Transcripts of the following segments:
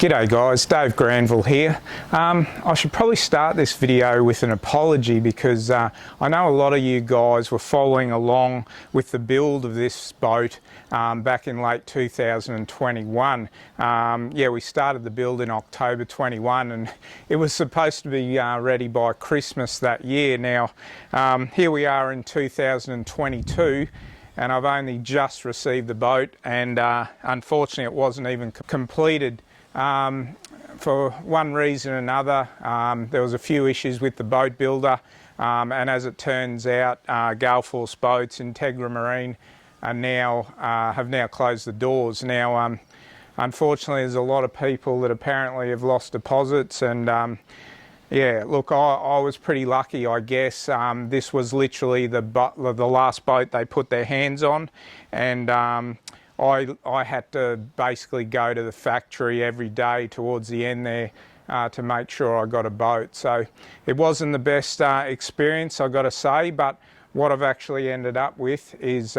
G'day guys, Dave Granville here. I should probably start this video with an apology because I know a lot of you guys were following along with the build of this boat back in late 2021. Yeah, we started the build in October 21 and it was supposed to be ready by Christmas that year. Now, here we are in 2022 and I've only just received the boat, and unfortunately it wasn't even completed. For one reason or another, there was a few issues with the boat builder, and as it turns out, Gale Force Boats, Integra Marine have now closed the doors. Now, unfortunately, there's a lot of people that apparently have lost deposits, and yeah, look, I was pretty lucky, I guess. This was literally the last boat they put their hands on, and I had to basically go to the factory every day towards the end there to make sure I got a boat. So it wasn't the best experience, I got to say, but what I've actually ended up with is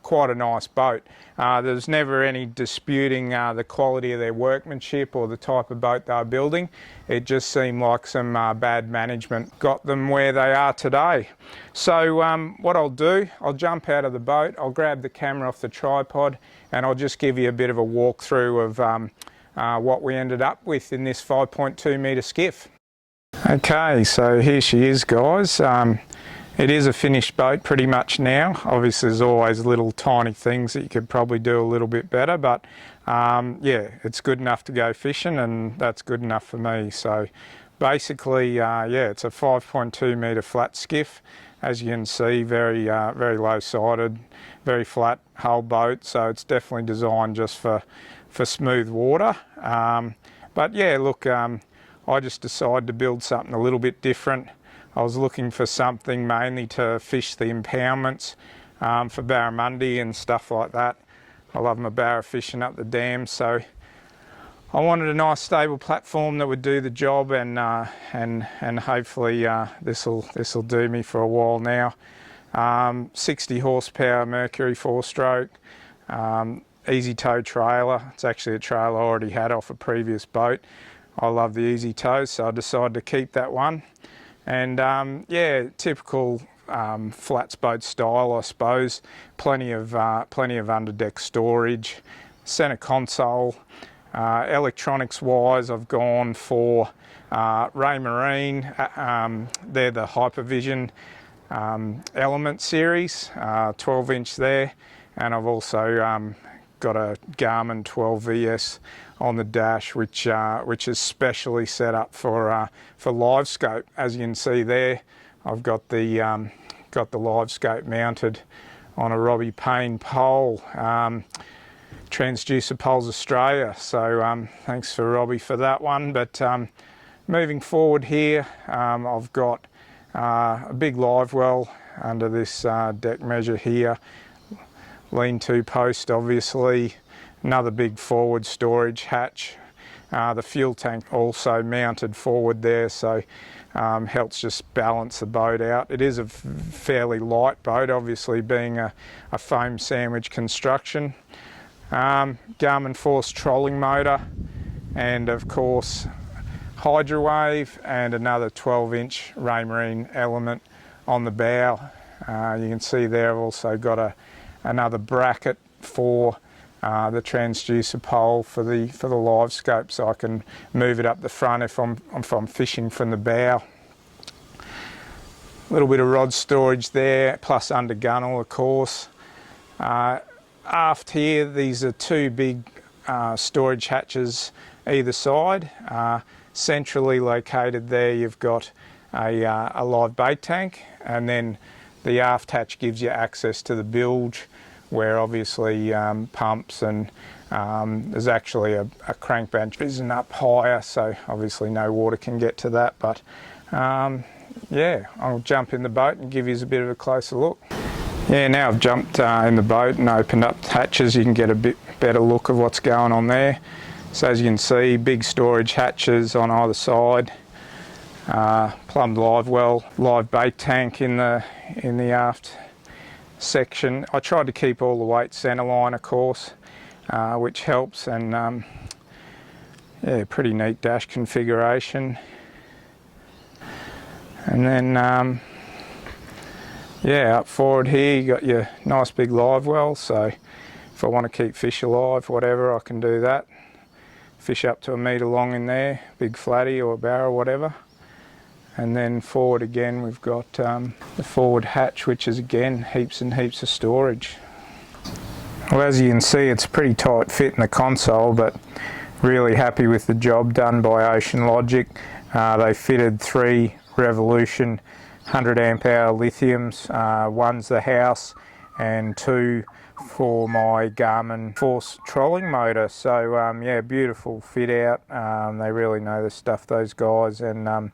quite a nice boat. There's never any disputing the quality of their workmanship or the type of boat they were building. It just seemed like some bad management got them where they are today. So what I'll do, I'll jump out of the boat, I'll grab the camera off the tripod, and I'll just give you a bit of a walkthrough of what we ended up with in this 5.2 metre skiff. Okay, so here she is, guys. It is a finished boat pretty much now. Obviously there's always little tiny things that you could probably do a little bit better, but yeah, it's good enough to go fishing, and that's good enough for me. So basically, yeah, it's a 5.2 metre flat skiff. As you can see, very low sided, very flat hull boat, so it's definitely designed just for smooth water. But yeah, look, I just decided to build something a little bit different. I was looking for something mainly to fish the impoundments for barramundi and stuff like that. I love my barra fishing up the dam, so I wanted a nice stable platform that would do the job, and hopefully this'll do me for a while now. 60 horsepower Mercury 4-stroke, easy tow trailer. It's actually a trailer I already had off a previous boat. I love the easy tow, so I decided to keep that one. And yeah, typical flats boat style, I suppose. Plenty of underdeck storage, centre console. Electronics wise, I've gone for Ray Marine. They're the Hypervision Element series, 12-inch there, and I've also got a Garmin 12VS on the dash, which is specially set up for live scope. As you can see there, I've got the live scope mounted on a Robbie Payne pole, Transducer Poles Australia. So thanks for Robbie for that one. But moving forward here, I've got a big live well under this deck measure here. Lean-to post, obviously, another big forward storage hatch. The fuel tank also mounted forward there, so helps just balance the boat out. It is a fairly light boat, obviously being a foam sandwich construction. Garmin Force trolling motor, and of course Hydrowave, and another 12-inch Ray Marine element on the bow. You can see there I've also got another bracket for the transducer pole for the live scope, so I can move it up the front if I'm fishing from the bow. A little bit of rod storage there, plus under gunnel, of course. Aft here, these are two big storage hatches either side. Centrally located there, you've got a live bait tank, and then the aft hatch gives you access to the bilge, where obviously pumps and there's actually a crank bench isn't up higher, so obviously no water can get to that. But yeah, I'll jump in the boat and give you a bit of a closer look. Yeah, now I've jumped in the boat and opened up the hatches, you can get a bit better look of what's going on there. So as you can see, big storage hatches on either side. Plumbed live well, live bait tank in the aft section. I tried to keep all the weight centerline, of course, which helps, and yeah, pretty neat dash configuration. And then yeah, up forward here you got your nice big live well, so if I want to keep fish alive, whatever, I can do that. Fish up to 1 metre long in there, big flatty or a barra, whatever. And then forward again we've got the forward hatch, which is again heaps and heaps of storage. Well, as you can see, it's a pretty tight fit in the console, but really happy with the job done by Ocean Logic. They fitted 3 Revolution 100 amp hour lithiums, one's the house and 2 for my Garmin Force trolling motor. So yeah, beautiful fit out. They really know the stuff, those guys, and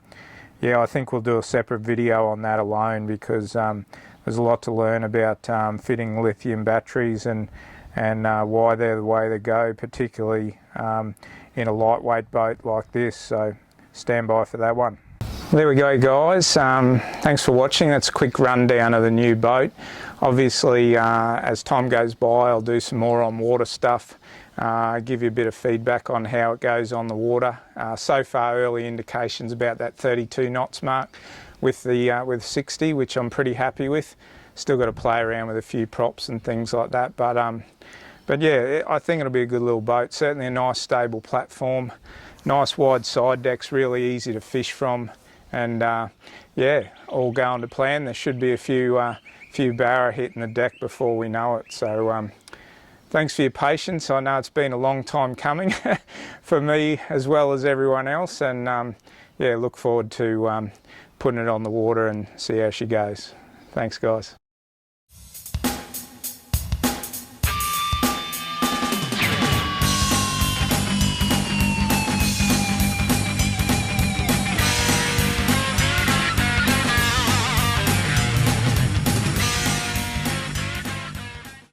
yeah, I think we'll do a separate video on that alone, because there's a lot to learn about fitting lithium batteries and why they're the way to go, particularly in a lightweight boat like this. So stand by for that one. There we go, guys. Thanks for watching. That's a quick rundown of the new boat. Obviously, as time goes by, I'll do some more on water stuff, give you a bit of feedback on how it goes on the water. So far, early indications about that 32 knots mark with the with 60, which I'm pretty happy with. Still got to play around with a few props and things like that, but yeah, I think it'll be a good little boat. Certainly a nice stable platform, nice wide side decks, really easy to fish from. And yeah, all going to plan. There should be a few barra hitting the deck before we know it. So thanks for your patience. I know it's been a long time coming for me as well as everyone else. And yeah, look forward to putting it on the water and see how she goes. Thanks, guys.